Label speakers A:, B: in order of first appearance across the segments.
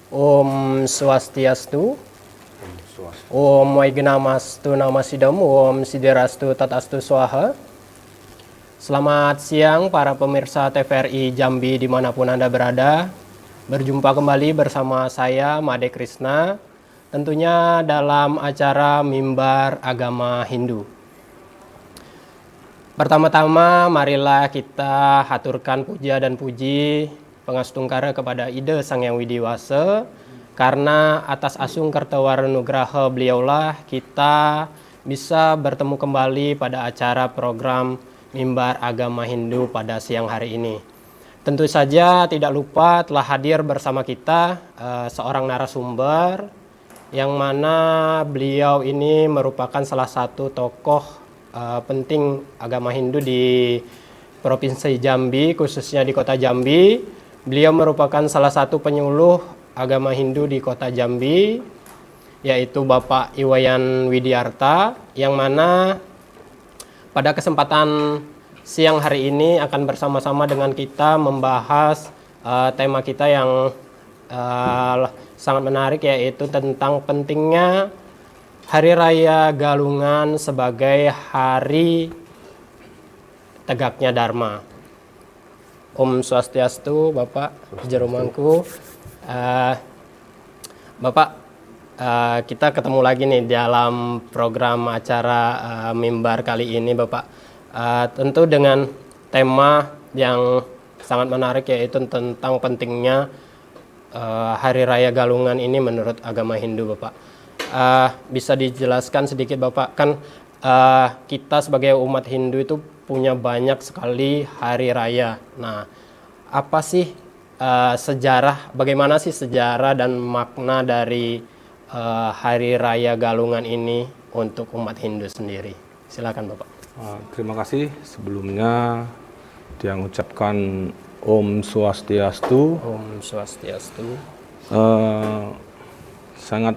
A: Om Swastiastu,
B: Om Swastiastu.
A: Om Waigenamastu Namasidam, Om Sidirastu Tatastu Swaha. Selamat siang para pemirsa TVRI Jambi dimanapun Anda berada. Berjumpa kembali bersama saya Made Krishna, tentunya dalam acara Mimbar Agama Hindu. Pertama-tama marilah kita haturkan puja dan puji pangastungkara kepada Ida Sang Hyang Widi Wasa, karena atas asung kertawara nugraha beliaulah kita bisa bertemu kembali pada acara program Mimbar Agama Hindu pada siang hari ini. Tentu saja tidak lupa telah hadir bersama kita seorang narasumber yang mana beliau ini merupakan salah satu tokoh penting agama Hindu di Provinsi Jambi, khususnya di Kota Jambi. Beliau merupakan salah satu penyuluh agama Hindu di Kota Jambi, yaitu Bapak Iwayan Widiarta, yang mana pada kesempatan siang hari ini akan bersama-sama dengan kita membahas tema kita yang sangat menarik, yaitu tentang pentingnya Hari Raya Galungan sebagai hari tegaknya Dharma. Om Swastiastu, Bapak Jerumangku. Bapak, kita ketemu lagi nih dalam program acara Mimbar kali ini, Bapak. Tentu dengan tema yang sangat menarik, yaitu tentang pentingnya Hari Raya Galungan ini menurut agama Hindu, Bapak. Bisa dijelaskan sedikit, Bapak? Kan kita sebagai umat Hindu itu punya banyak sekali hari raya. Nah, apa sih bagaimana sih sejarah dan makna dari Hari Raya Galungan ini untuk umat Hindu sendiri? Silakan, Bapak.
B: Terima kasih. Sebelumnya dia mengucapkan Om Swastiastu.
A: Om Swastiastu.
B: Sangat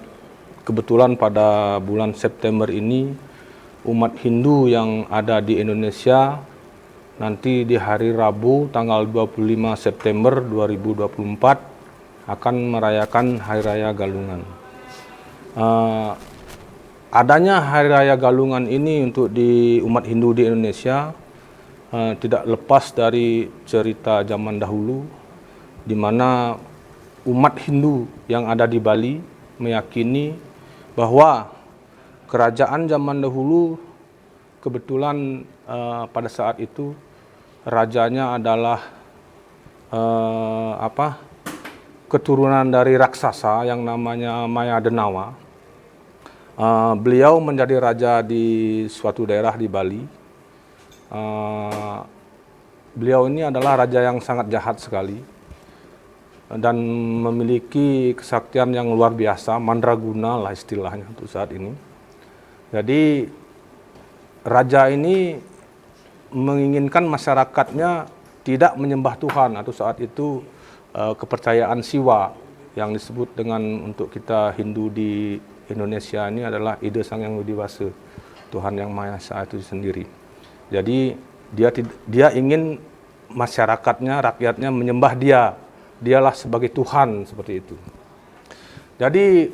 B: kebetulan pada bulan September ini umat Hindu yang ada di Indonesia nanti di hari Rabu tanggal 25 September 2024 akan merayakan Hari Raya Galungan. Adanya Hari Raya Galungan ini untuk di umat Hindu di Indonesia tidak lepas dari cerita zaman dahulu, di mana umat Hindu yang ada di Bali meyakini bahwa kerajaan zaman dahulu kebetulan pada saat itu rajanya adalah keturunan dari raksasa yang namanya Maya Denawa. Beliau menjadi raja di suatu daerah di Bali. Beliau ini adalah raja yang sangat jahat sekali dan memiliki kesaktian yang luar biasa, mandraguna lah istilahnya untuk saat ini. Jadi raja ini menginginkan masyarakatnya tidak menyembah Tuhan, atau saat itu kepercayaan Siwa yang disebut dengan untuk kita Hindu di Indonesia ini adalah Ida Sang Hyang Widi Wasa, Tuhan yang Maha Esa itu sendiri. Jadi dia ingin masyarakatnya, rakyatnya menyembah dialah sebagai Tuhan, seperti itu. Jadi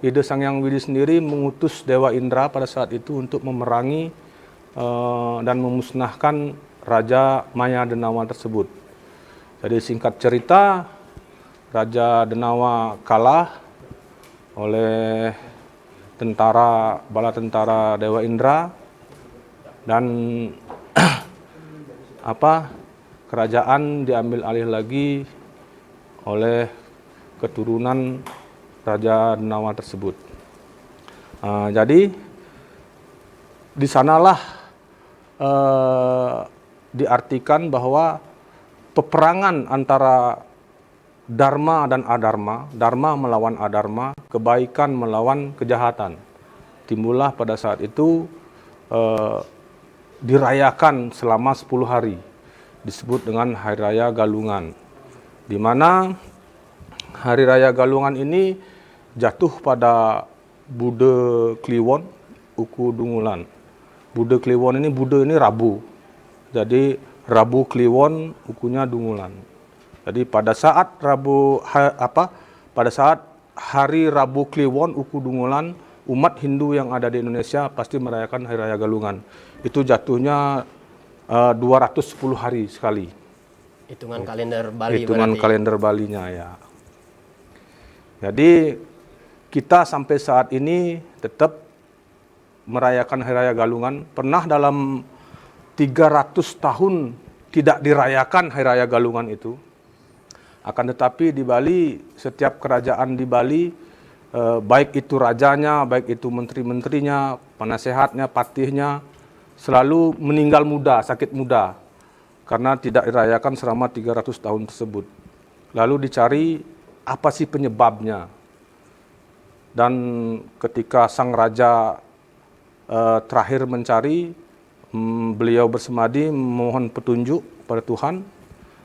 B: Ida Sang Hyang Widi sendiri mengutus Dewa Indra pada saat itu untuk memerangi dan memusnahkan Raja Maya Denawa tersebut. Jadi singkat cerita, Raja Denawa kalah oleh bala tentara Dewa Indra, dan kerajaan diambil alih lagi oleh keturunan Raja Denawa tersebut. Jadi di sanalah diartikan bahwa peperangan antara Dharma dan Adharma, Dharma melawan Adharma, kebaikan melawan kejahatan, timbullah pada saat itu dirayakan selama 10 hari, disebut dengan Hari Raya Galungan, di mana Hari Raya Galungan ini jatuh pada Buddha Kliwon Uku Dungulan. Buddha Kliwon ini, Buddha ini Rabu, jadi Rabu Kliwon ukunya Dungulan. Jadi pada saat pada saat hari Rabu Kliwon Uku Dungulan, umat Hindu yang ada di Indonesia pasti merayakan Hari Raya Galungan. Itu jatuhnya 210 hari sekali.
A: Hitungan kalender Bali
B: Hitungan
A: berarti.
B: kalender Balinya ya. Jadi kita sampai saat ini tetap merayakan Hari Raya Galungan. Pernah dalam 300 tahun tidak dirayakan Hari Raya Galungan itu. Akan tetapi di Bali, setiap kerajaan di Bali, baik itu rajanya, baik itu menteri-menterinya, penasehatnya, patihnya, selalu meninggal muda, sakit muda. Karena tidak dirayakan selama 300 tahun tersebut. Lalu dicari apa sih penyebabnya. Dan ketika sang raja terakhir mencari, beliau bersemadi memohon petunjuk pada Tuhan.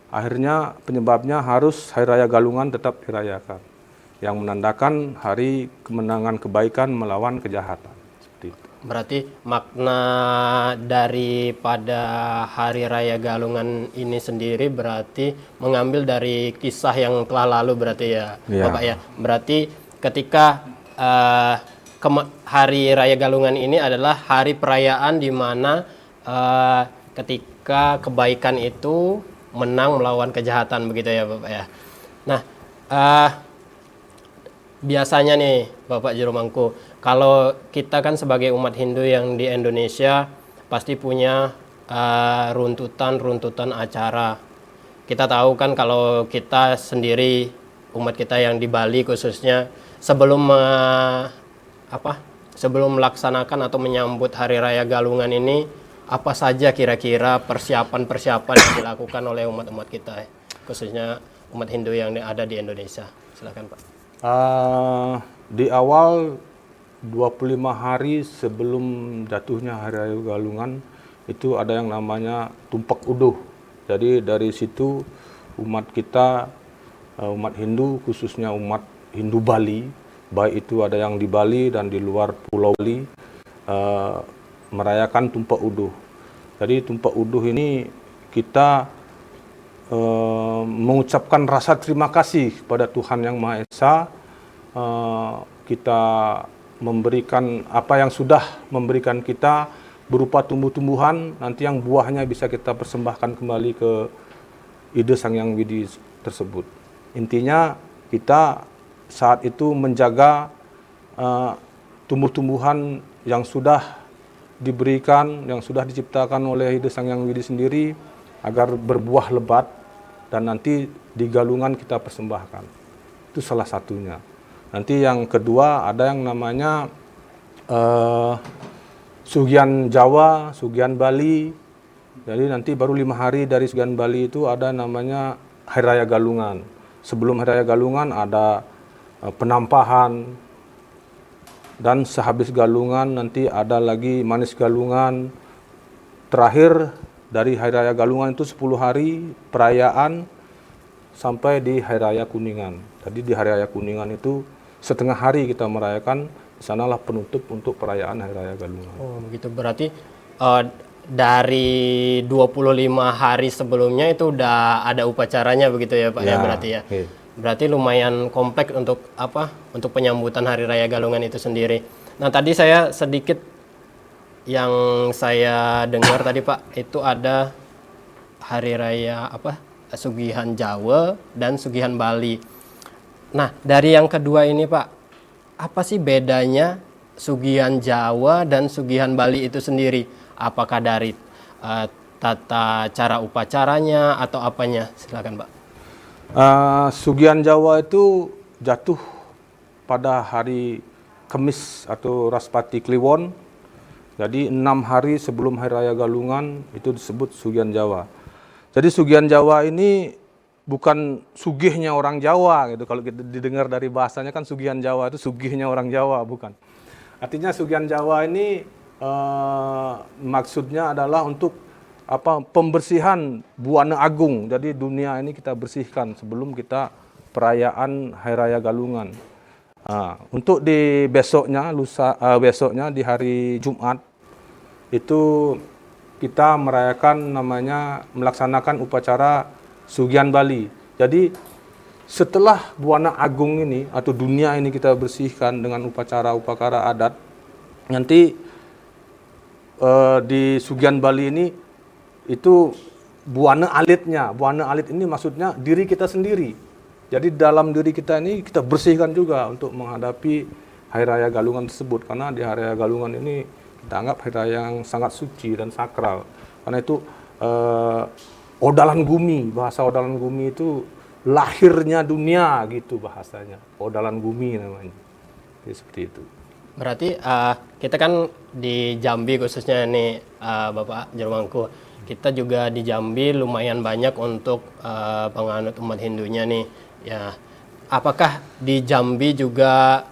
B: Akhirnya penyebabnya harus Hari Raya Galungan tetap dirayakan, yang menandakan hari kemenangan kebaikan melawan kejahatan. Seperti itu.
A: Berarti makna daripada Hari Raya Galungan ini sendiri berarti mengambil dari kisah yang telah lalu berarti ya, Bapak ya. Berarti ketika Hari Raya Galungan ini adalah hari perayaan di mana ketika kebaikan itu menang melawan kejahatan, begitu ya Bapak ya. Nah, biasanya nih Bapak Juru Mangku, kalau kita kan sebagai umat Hindu yang di Indonesia pasti punya runtutan acara. Kita tahu kan kalau kita sendiri, umat kita yang di Bali khususnya, sebelum sebelum melaksanakan atau menyambut Hari Raya Galungan ini, apa saja kira-kira persiapan-persiapan yang dilakukan oleh umat-umat kita, khususnya umat Hindu yang ada di Indonesia? Silakan Pak.
B: Di awal 25 hari sebelum jatuhnya Hari Raya Galungan itu ada yang namanya Tumpak Uduh. Jadi dari situ umat kita, umat Hindu khususnya umat Hindu Bali, baik itu ada yang di Bali dan di luar Pulau Bali, merayakan Tumpak Uduh. Jadi Tumpak Uduh ini kita mengucapkan rasa terima kasih kepada Tuhan Yang Maha Esa. Kita memberikan apa yang sudah memberikan kita berupa tumbuh-tumbuhan, nanti yang buahnya bisa kita persembahkan kembali ke Ide Sang Hyang Widi tersebut. Intinya kita saat itu menjaga tumbuh-tumbuhan yang sudah diberikan, yang sudah diciptakan oleh Ide Sang Hyang Widi sendiri agar berbuah lebat dan nanti di Galungan kita persembahkan. Itu salah satunya. Nanti yang kedua ada yang namanya Sugihan Jawa, Sugihan Bali. Jadi nanti baru 5 hari dari Sugihan Bali itu ada namanya Hari Raya Galungan. Sebelum Hari Raya Galungan ada penampahan, dan sehabis Galungan nanti ada lagi Manis Galungan. Terakhir dari Hari Raya Galungan itu 10 hari perayaan sampai di Hari Raya Kuningan. Jadi di Hari Raya Kuningan itu setengah hari kita merayakan, sanalah penutup untuk perayaan Hari Raya Galungan.
A: Oh begitu, berarti dari 25 hari sebelumnya itu udah ada upacaranya begitu ya Pak ya, berarti ya.
B: Okay.
A: Berarti lumayan kompleks untuk untuk penyambutan Hari Raya Galungan itu sendiri. Nah, tadi saya sedikit yang saya dengar tadi Pak, itu ada Hari Raya Sugihan Jawa dan Sugihan Bali. Nah, dari yang kedua ini Pak, apa sih bedanya Sugihan Jawa dan Sugihan Bali itu sendiri? Apakah dari tata cara upacaranya atau apanya? Silakan Pak.
B: Sugihan Jawa itu jatuh pada hari Kemis atau Raspati Kliwon. Jadi 6 hari sebelum Hari Raya Galungan itu disebut Sugihan Jawa. Jadi Sugihan Jawa ini bukan sugihnya orang Jawa gitu. Kalau kita didengar dari bahasanya kan Sugihan Jawa itu sugihnya orang Jawa, bukan. Artinya Sugihan Jawa ini maksudnya adalah untuk pembersihan Buana Agung. Jadi dunia ini kita bersihkan sebelum kita perayaan Hari Raya Galungan. Untuk di besoknya, besoknya di hari Jumat itu kita merayakan melaksanakan upacara Sugihan Bali. Jadi setelah Buana Agung ini atau dunia ini kita bersihkan dengan upacara-upacara adat, nanti di Sugihan Bali ini itu Buana Alitnya. Buana Alit ini maksudnya diri kita sendiri. Jadi dalam diri kita ini kita bersihkan juga untuk menghadapi Hari Raya Galungan tersebut. Karena di Hari Raya Galungan ini kita anggap hari raya yang sangat suci dan sakral. Karena itu Odalan Gumi, bahasa Odalan Gumi itu lahirnya dunia gitu bahasanya. Odalan Gumi namanya. Jadi seperti itu.
A: Berarti kita kan di Jambi khususnya nih Bapak Jaromangku, kita juga di Jambi lumayan banyak untuk penganut umat Hindunya nih. Ya, apakah di Jambi juga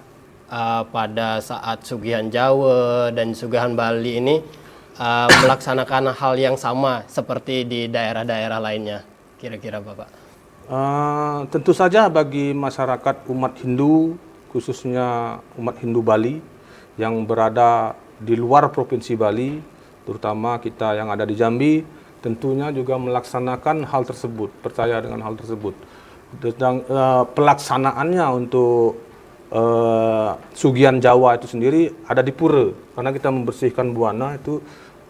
A: pada saat Sugihan Jawa dan Sugihan Bali ini melaksanakan hal yang sama seperti di daerah-daerah lainnya, kira-kira Bapak?
B: Tentu saja bagi masyarakat umat Hindu, khususnya umat Hindu Bali yang berada di luar Provinsi Bali, terutama kita yang ada di Jambi, tentunya juga melaksanakan hal tersebut, percaya dengan hal tersebut. Tentang pelaksanaannya untuk Sugihan Jawa itu sendiri ada di pura, karena kita membersihkan buana itu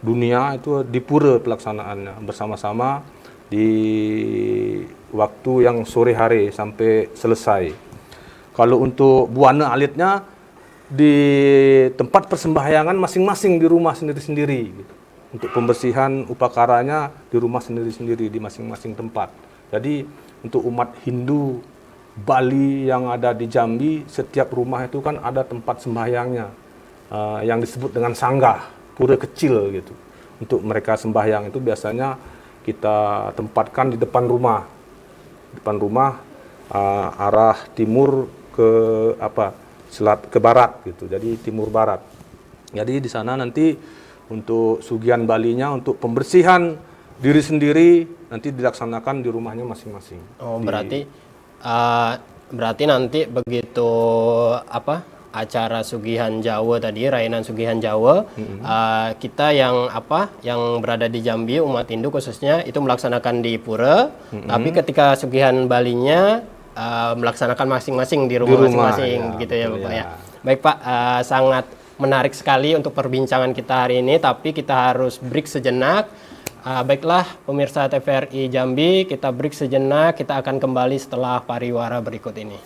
B: dunia itu di pura pelaksanaannya bersama-sama di waktu yang sore hari sampai selesai. Kalau untuk buana alitnya di tempat persembahyangan masing-masing di rumah sendiri-sendiri gitu. Untuk pembersihan upakaranya di rumah sendiri-sendiri di masing-masing tempat. Jadi untuk umat Hindu Bali yang ada di Jambi, setiap rumah itu kan ada tempat sembahyangnya yang disebut dengan sanggah, pura kecil gitu. Untuk mereka sembahyang itu biasanya kita tempatkan di depan rumah. Depan rumah arah timur ke ke barat gitu. Jadi timur barat. Jadi di sana nanti untuk Sugihan Balinya untuk pembersihan diri sendiri nanti dilaksanakan di rumahnya masing-masing.
A: Oh, berarti nanti begitu acara Sugihan Jawa tadi, Rainan Sugihan Jawa, kita yang berada di Jambi umat Hindu khususnya itu melaksanakan di pura, tapi ketika Sugihan Balinya melaksanakan masing-masing di rumah masing-masing, gitu ya Bapak ya. Baik Pak, sangat menarik sekali untuk perbincangan kita hari ini, tapi kita harus break sejenak. Baiklah pemirsa TVRI Jambi, kita break sejenak, kita akan kembali setelah pariwara berikut ini.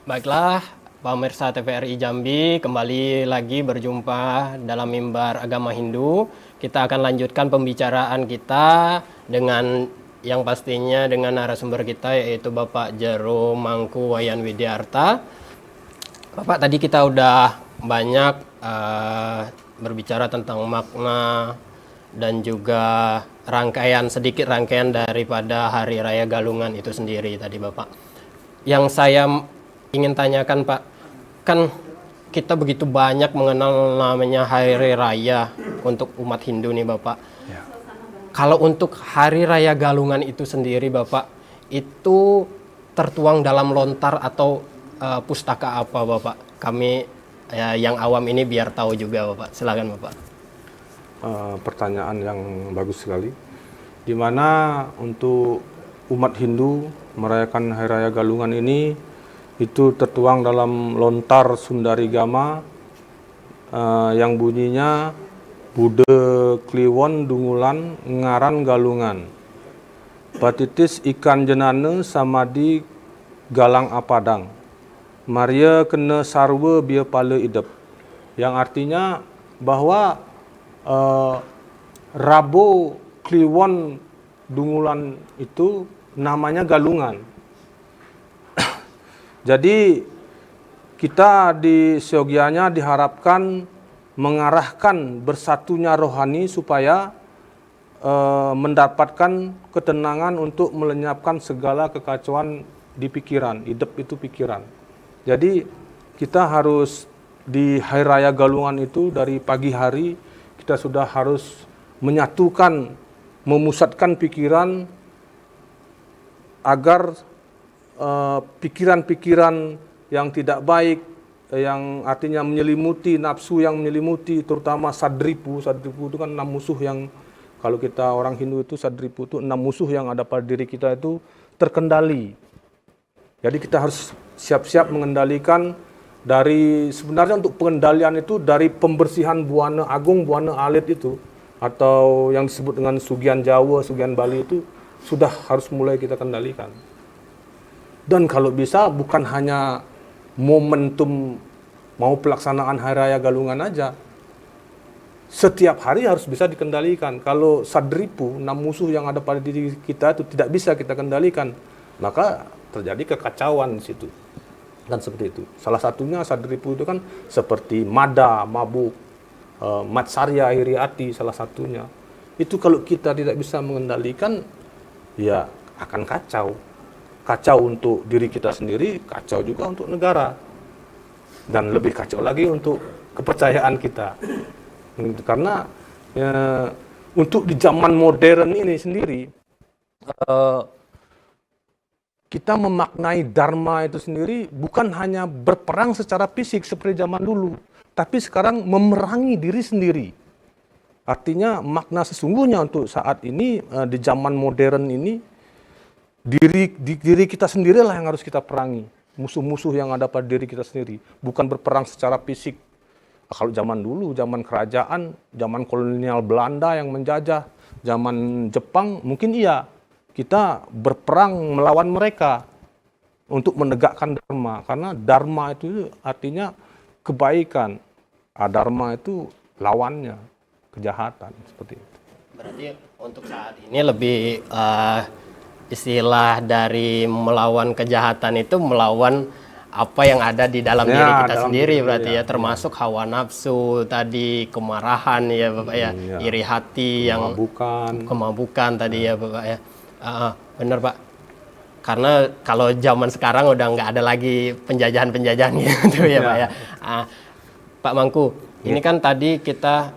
A: Baiklah, pemirsa TVRI Jambi, kembali lagi berjumpa dalam mimbar agama Hindu. Kita akan lanjutkan pembicaraan kita dengan yang pastinya dengan narasumber kita yaitu Bapak Jaromangku Wayan Widiarta. Bapak, tadi kita udah banyak berbicara tentang makna dan juga sedikit rangkaian daripada Hari Raya Galungan itu sendiri tadi Bapak. Yang saya ingin tanyakan Pak, kan kita begitu banyak mengenal namanya Hari Raya untuk umat Hindu nih Bapak. Ya. Kalau untuk Hari Raya Galungan itu sendiri Bapak, itu tertuang dalam lontar atau pustaka apa Bapak? Kami yang awam ini biar tahu juga Bapak. Silakan Bapak.
B: Pertanyaan yang bagus sekali. Di mana untuk umat Hindu merayakan Hari Raya Galungan ini itu tertuang dalam lontar Sundarigama yang bunyinya Bude Kliwon Dungulan Ngaran Galungan Patitis ikan jenane samadi galang apadang Maria kena sarwa biar pala idep, yang artinya bahwa Rabo Kliwon Dungulan itu namanya Galungan. Jadi kita di siogianya diharapkan mengarahkan bersatunya rohani supaya mendapatkan ketenangan untuk melenyapkan segala kekacauan di pikiran. Idep itu pikiran. Jadi kita harus di Hari Raya Galungan itu dari pagi hari kita sudah harus menyatukan, memusatkan pikiran agar pikiran-pikiran yang tidak baik, yang artinya menyelimuti, nafsu yang menyelimuti, terutama sadripu. Sadripu itu kan 6 musuh yang, kalau kita orang Hindu itu sadripu itu 6 musuh yang ada pada diri kita itu terkendali. Jadi kita harus siap-siap mengendalikan dari, sebenarnya untuk pengendalian itu dari pembersihan buana agung, buana alit itu, atau yang disebut dengan Sugian Jawa, Sugian Bali itu sudah harus mulai kita kendalikan. Dan kalau bisa bukan hanya momentum mau pelaksanaan Hari Raya Galungan aja, setiap hari harus bisa dikendalikan. Kalau sadripu, 6 musuh yang ada pada diri kita itu tidak bisa kita kendalikan, maka terjadi kekacauan di situ. Dan seperti itu. Salah satunya sadripu itu kan seperti mada, mabuk, matsarya, iri hati, salah satunya. Itu kalau kita tidak bisa mengendalikan, ya akan kacau. Kacau untuk diri kita sendiri, kacau juga untuk negara. Dan lebih kacau lagi untuk kepercayaan kita. Karena untuk di zaman modern ini sendiri, kita memaknai Dharma itu sendiri bukan hanya berperang secara fisik seperti zaman dulu, tapi sekarang memerangi diri sendiri. Artinya makna sesungguhnya untuk saat ini, di zaman modern ini, diri kita sendirilah yang harus kita perangi. Musuh-musuh yang ada pada diri kita sendiri. Bukan berperang secara fisik. Kalau zaman dulu, zaman kerajaan, zaman kolonial Belanda yang menjajah, zaman Jepang, mungkin iya. Kita berperang melawan mereka untuk menegakkan Dharma. Karena Dharma itu artinya kebaikan. Adharma itu lawannya, kejahatan. Seperti itu.
A: Berarti untuk saat ini lebih istilah dari melawan kejahatan itu melawan apa yang ada di dalam diri kita sendiri, berarti ya, termasuk hawa nafsu tadi, kemarahan ya Bapak ya, iri hati, yang kemabukan tadi ya Bapak ya. Bener Pak. Karena kalau zaman sekarang udah nggak ada lagi penjajahan-penjajahan gitu ya Pak ya. Pak Mangku, ini kan tadi kita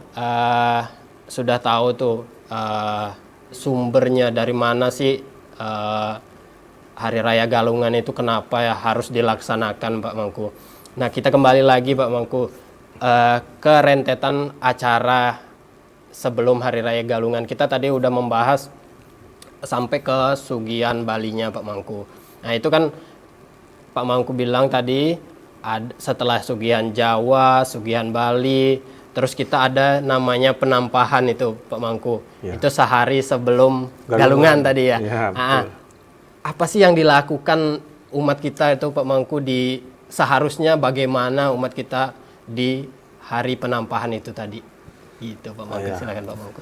A: sudah tahu tuh sumbernya dari mana sih Hari Raya Galungan itu kenapa ya harus dilaksanakan Pak Mangku. Nah kita kembali lagi Pak Mangku ke rentetan acara sebelum Hari Raya Galungan. Kita tadi udah membahas sampai ke Sugian Balinya Pak Mangku. Nah itu kan Pak Mangku bilang tadi setelah Sugian Jawa, Sugian Bali, terus kita ada namanya penampahan itu Pak Mangku. Ya. Itu sehari sebelum Galungan tadi ya. Apa sih yang dilakukan umat kita itu Pak Mangku seharusnya bagaimana umat kita di hari penampahan itu tadi? Gitu Pak Mangku, silakan Pak Mangku.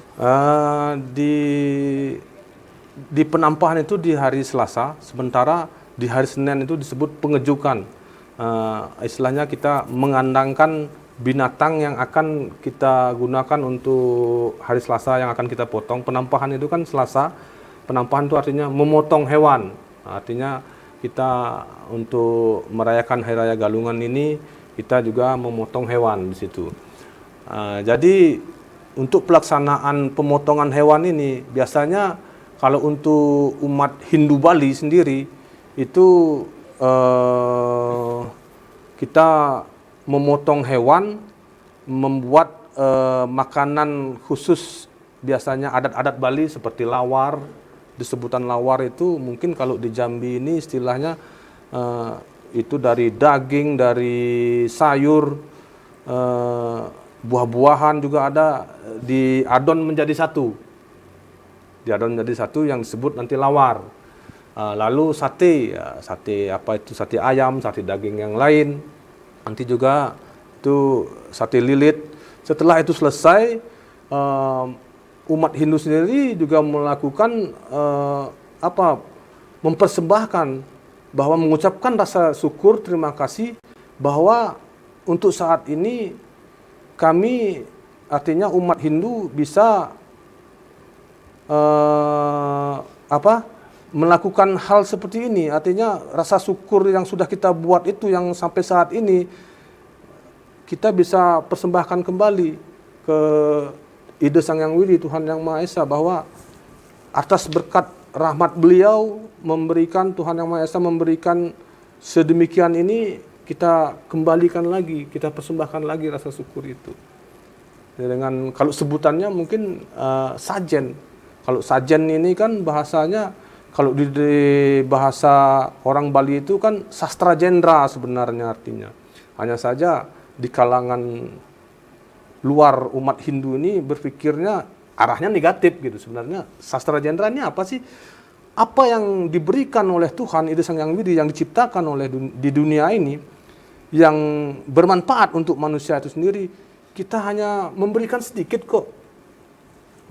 B: Di penampahan itu di hari Selasa, sementara di hari Senin itu disebut pengejukan. Istilahnya kita mengandangkan binatang yang akan kita gunakan untuk hari Selasa yang akan kita potong. Penampahan itu kan Selasa. Penampahan itu artinya memotong hewan. Artinya kita untuk merayakan Hari Raya Galungan ini kita juga memotong hewan di situ. Jadi untuk pelaksanaan pemotongan hewan ini biasanya kalau untuk umat Hindu Bali sendiri itu kita memotong hewan, membuat makanan khusus, biasanya adat-adat Bali seperti lawar. Disebutan lawar itu mungkin kalau di Jambi ini istilahnya itu dari daging, dari sayur, buah-buahan juga ada, diadon menjadi satu. Diadon menjadi satu yang disebut nanti lawar. Lalu sate, sate apa itu, sate ayam, sate daging yang lain. Nanti juga itu sate lilit. Setelah itu selesai, umat Hindu sendiri juga melakukan mempersembahkan, bahwa mengucapkan rasa syukur, terima kasih bahwa untuk saat ini kami, artinya umat Hindu bisa melakukan hal seperti ini. Artinya rasa syukur yang sudah kita buat itu, yang sampai saat ini kita bisa persembahkan kembali ke ide Sang Yang Widi, Tuhan Yang Maha Esa, bahwa atas berkat rahmat beliau memberikan, Tuhan Yang Maha Esa memberikan sedemikian ini, kita kembalikan lagi, kita persembahkan lagi rasa syukur itu. Dengan kalau sebutannya mungkin sajen. Kalau sajen ini kan bahasanya, kalau di bahasa orang Bali itu kan sastra jendra sebenarnya artinya. Hanya saja di kalangan luar umat Hindu ini berpikirnya arahnya negatif gitu. Sebenarnya sastra jendra ini apa sih? Apa yang diberikan oleh Tuhan, Ide Sang Yang Widi, yang diciptakan oleh di dunia ini, yang bermanfaat untuk manusia itu sendiri, kita hanya memberikan sedikit kok,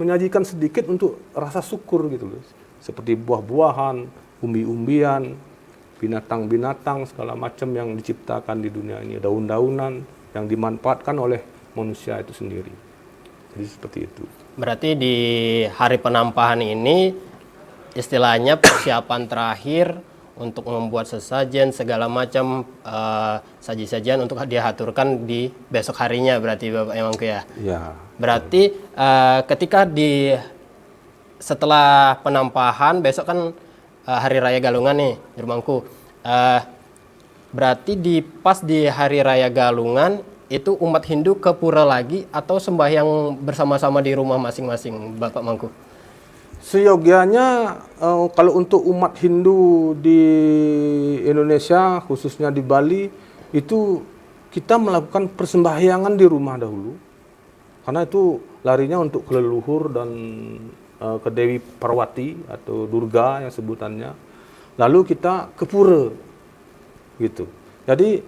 B: menyajikan sedikit untuk rasa syukur gitu loh. Seperti buah-buahan, umbi-umbian, binatang-binatang segala macam yang diciptakan di dunia ini, daun-daunan yang dimanfaatkan oleh manusia itu sendiri. Jadi seperti itu.
A: Berarti di hari penampahan ini istilahnya persiapan terakhir untuk membuat sesajen segala macam saji-sajian untuk dihaturkan di besok harinya, berarti Bapak Mangku ya.
B: Ya.
A: Berarti ketika setelah penampahan besok kan hari raya Galungan nih, Jurmangku. Berarti pas di hari raya Galungan itu umat Hindu ke pura lagi atau sembahyang bersama-sama di rumah masing-masing, Bapak Mangku?
B: Seyogianya kalau untuk umat Hindu di Indonesia, khususnya di Bali, itu kita melakukan persembahyangan di rumah dahulu. Karena itu larinya untuk ke leluhur dan ke Dewi Parwati atau Durga yang sebutannya. Lalu kita ke pura. Gitu. Jadi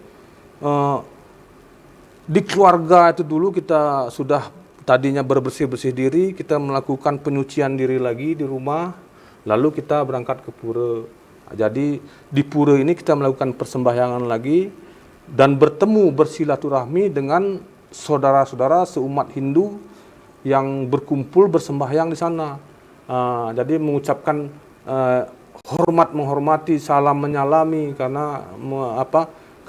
B: di keluarga itu dulu kita sudah tadinya berbersih-bersih diri, kita melakukan penyucian diri lagi di rumah, lalu kita berangkat ke pura. Jadi di pura ini kita melakukan persembahyangan lagi dan bertemu bersilaturahmi dengan saudara-saudara seumat Hindu yang berkumpul bersembahyang di sana. Jadi mengucapkan menghormati, salam menyalami, karena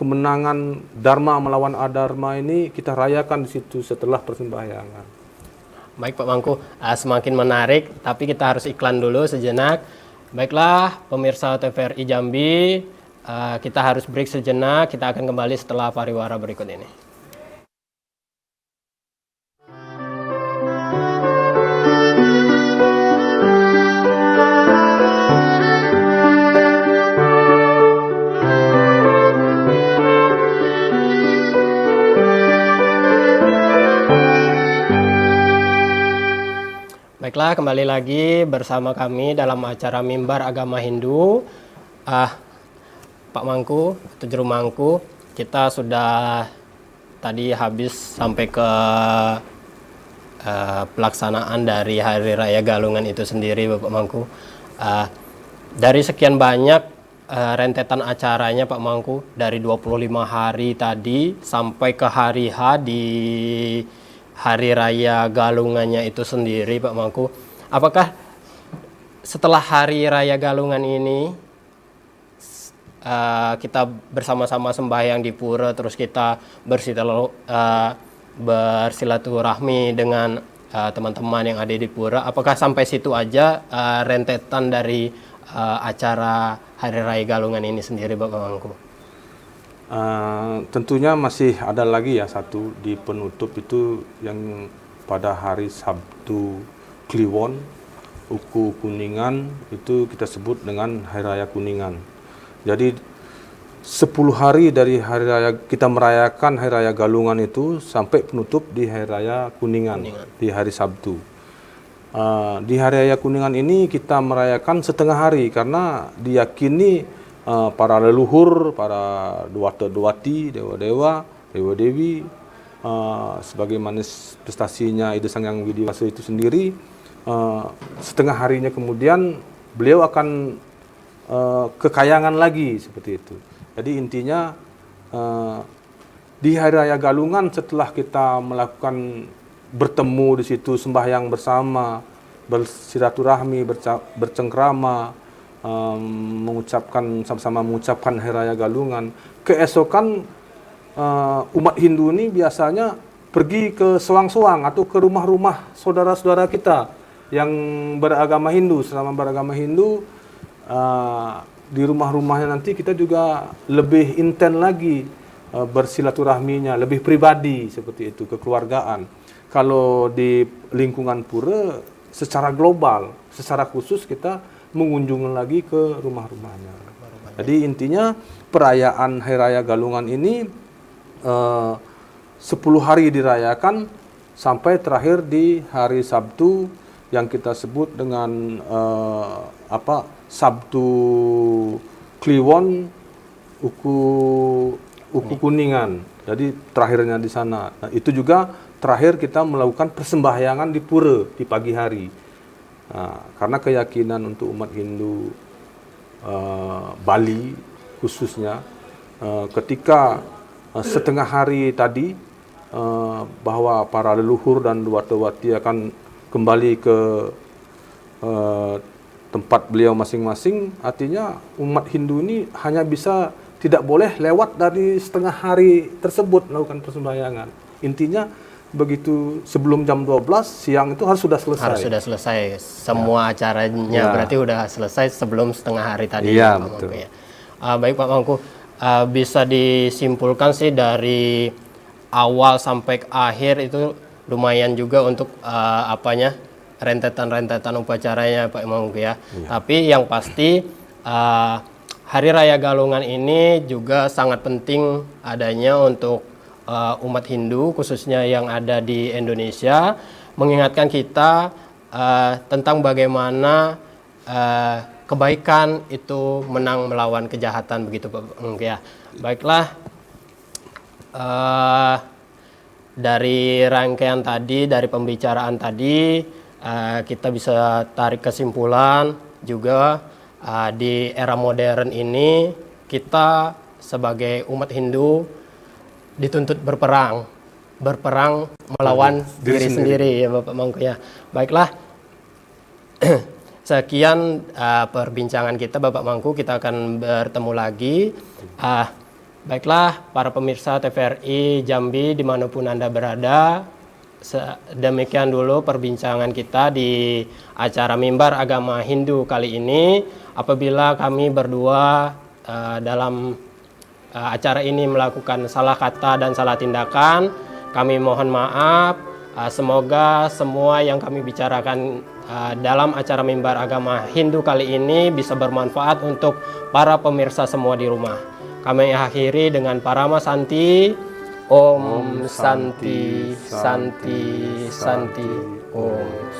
B: kemenangan Dharma melawan Adharma ini kita rayakan di situ setelah persembahyangan.
A: Baik Pak Mangku, semakin menarik, tapi kita harus iklan dulu sejenak. Baiklah pemirsa TVRI Jambi, kita harus break sejenak, kita akan kembali setelah pariwara berikut ini. Baiklah, kembali lagi bersama kami dalam acara Mimbar Agama Hindu. Pak Mangku, atau Jurumangku, kita sudah tadi habis sampai ke pelaksanaan dari Hari Raya Galungan itu sendiri, Bapak Mangku. Dari sekian banyak rentetan acaranya, Pak Mangku, dari 25 hari tadi sampai ke hari H di Hari Raya Galungannya itu sendiri, Pak Mangku. Apakah setelah Hari Raya Galungan ini kita bersama-sama sembahyang di pura, terus kita bersilaturahmi dengan teman-teman yang ada di pura, apakah sampai situ aja rentetan dari acara Hari Raya Galungan ini sendiri, Bapak Mangku?
B: Tentunya masih ada lagi ya satu di penutup itu yang pada hari Sabtu Kliwon, Uku Kuningan, itu kita sebut dengan Hari Raya Kuningan. Jadi 10 hari dari Hari Raya kita merayakan Hari Raya Galungan itu sampai penutup di Hari Raya Kuningan. Di hari Sabtu. Di Hari Raya Kuningan ini kita merayakan setengah hari karena diyakini para leluhur, para duwata-duwati, dewa-dewa, dewa-dewi, sebagai manifestasinya Ide Sang Yang Widi Wasa itu sendiri, setengah harinya kemudian beliau akan kekayangan lagi seperti itu. Jadi intinya di Hari Raya Galungan setelah kita melakukan bertemu di situ, sembahyang bersama, bersilaturahmi, bercengkrama, sama-sama mengucapkan Hari Raya Galungan. Keesokan umat Hindu ini biasanya pergi ke sewang-sewang atau ke rumah-rumah saudara-saudara kita yang beragama Hindu. Selama beragama Hindu, di rumah-rumahnya nanti kita juga lebih intens lagi bersilaturahminya, lebih pribadi seperti itu, kekeluargaan. Kalau di lingkungan pura secara global, secara khusus kita mengunjungi lagi ke rumah-rumahnya. Jadi intinya perayaan Hari Raya Galungan ini 10 hari dirayakan sampai terakhir di hari Sabtu yang kita sebut dengan Sabtu Kliwon Uku Kuningan. Jadi terakhirnya di sana. Nah, itu juga terakhir kita melakukan persembahyangan di pura di pagi hari. Nah, karena keyakinan untuk umat Hindu Bali khususnya ketika setengah hari tadi bahwa para leluhur dan wati-wati akan kembali ke tempat beliau masing-masing, artinya umat Hindu ini hanya bisa tidak boleh lewat dari setengah hari tersebut melakukan persembahyangan. Intinya begitu sebelum jam 12 siang itu harus sudah selesai.
A: Harus sudah selesai. Semua acaranya berarti sudah selesai sebelum setengah hari tadi.
B: Iya,
A: Pak
B: betul.
A: Mangku, ya. Baik Pak Mangku, bisa disimpulkan sih dari awal sampai ke akhir itu lumayan juga untuk rentetan-rentetan upacaranya Pak Mangku ya. Tapi yang pasti Hari Raya Galungan ini juga sangat penting adanya untuk umat Hindu khususnya yang ada di Indonesia, mengingatkan kita tentang bagaimana kebaikan itu menang melawan kejahatan, begitu Pak Mangku ya. Baiklah, dari rangkaian tadi, dari pembicaraan tadi, kita bisa tarik kesimpulan juga di era modern ini kita sebagai umat Hindu dituntut berperang melawan diri sendiri ya Bapak Mangku ya. Baiklah, sekian perbincangan kita Bapak Mangku, kita akan bertemu lagi. Baiklah para pemirsa TVRI Jambi dimanapun Anda berada, demikian dulu perbincangan kita di acara Mimbar Agama Hindu kali ini. Apabila kami berdua dalam acara ini melakukan salah kata dan salah tindakan, kami mohon maaf. Semoga semua yang kami bicarakan dalam acara Mimbar Agama Hindu kali ini bisa bermanfaat untuk para pemirsa semua di rumah. Kami akhiri dengan Parama Santi. Om Santi Santi Santi Om.